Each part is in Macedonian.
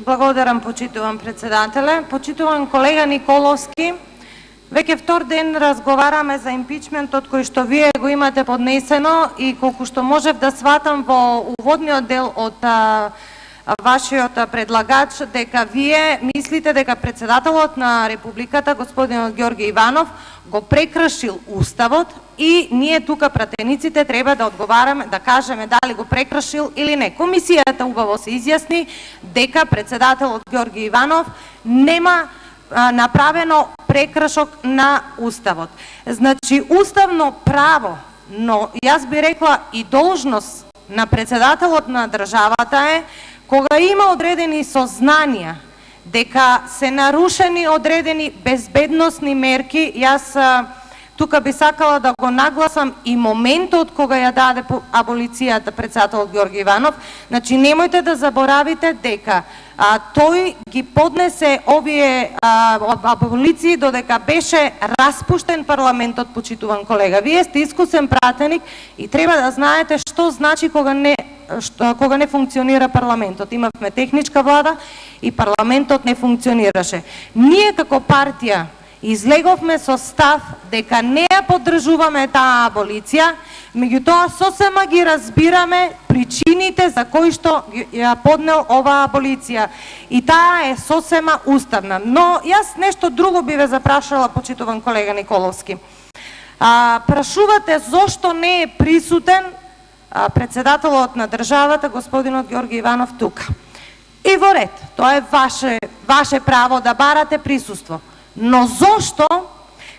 Благодарам, почитувам председателе. Почитувам колега Николовски. Веќе втор ден разговараме за импичментот кој што вие го имате поднесено и колку што можев да сватам во уводниот дел од вашиот предлагач дека вие мислите дека председателот на Републиката, господинот Ѓорги Иванов, го прекршил Уставот и ние тука пратениците треба да одговараме, да кажеме дали го прекршил или не. Комисијата убаво се изјасни дека председателот Ѓорги Иванов нема направено прекршок на Уставот. Значи, уставно право, но јас би рекла и должност на председателот на државата е кога има одредени сознанија дека се нарушени одредени безбедносни мерки, јас тука би сакала да го нагласам и моментот кога ја даде аболицијата председателот Ѓорги Иванов. Значи, немојте да заборавите дека тој ги поднесе овие аболиции додека беше распуштен парламентот, почитуван колега. Вие сте искусен пратеник и треба да знаете што значи кога не функционира парламентот. Имавме техничка влада и парламентот не функционираше. Ние како партија излеговме со став дека не ја поддржуваме таа аболиција, меѓутоа сосема ги разбираме причините за кои што ја поднел оваа аболиција. И таа е сосема уставна. Но јас нешто друго би ве запрашала, почитуван колега Николовски. Прашувате зошто не е присутен председателот на државата, господинот Ѓорги Иванов, тука. И во ред, тоа е ваше право да барате присуство. Но зошто,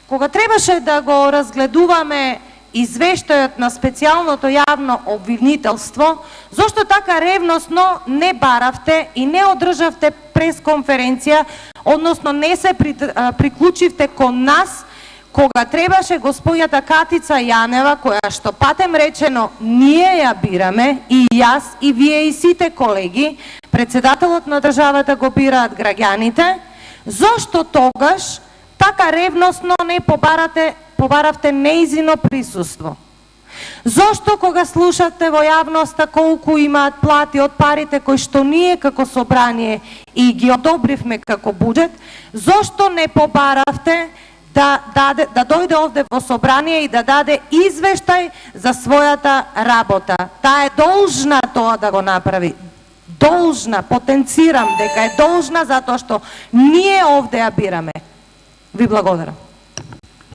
кога требаше да го разгледуваме извештајот на специјалното јавно обвинителство, зошто така ревносно не баравте и не одржавте пресконференција, односно не се приклучивте кон нас, кога требаше господјата Катица Јанева, која што патем речено ние ја бираме, и јас, и вие, и сите колеги, председателот на државата го бираат граѓаните, зошто тогаш така ревносно не побаравте нејзино присуство? Зошто кога слушате во јавноста колку имаат плати од парите кои што ние како собрание и ги одобривме како буџет, зошто не побаравте да дојде овде во собрание и да даде извештај за својата работа? Таа е должна тоа да го направи. Должна, потенцирам дека е должна затоа што ние овде ја бираме. Ви благодарам.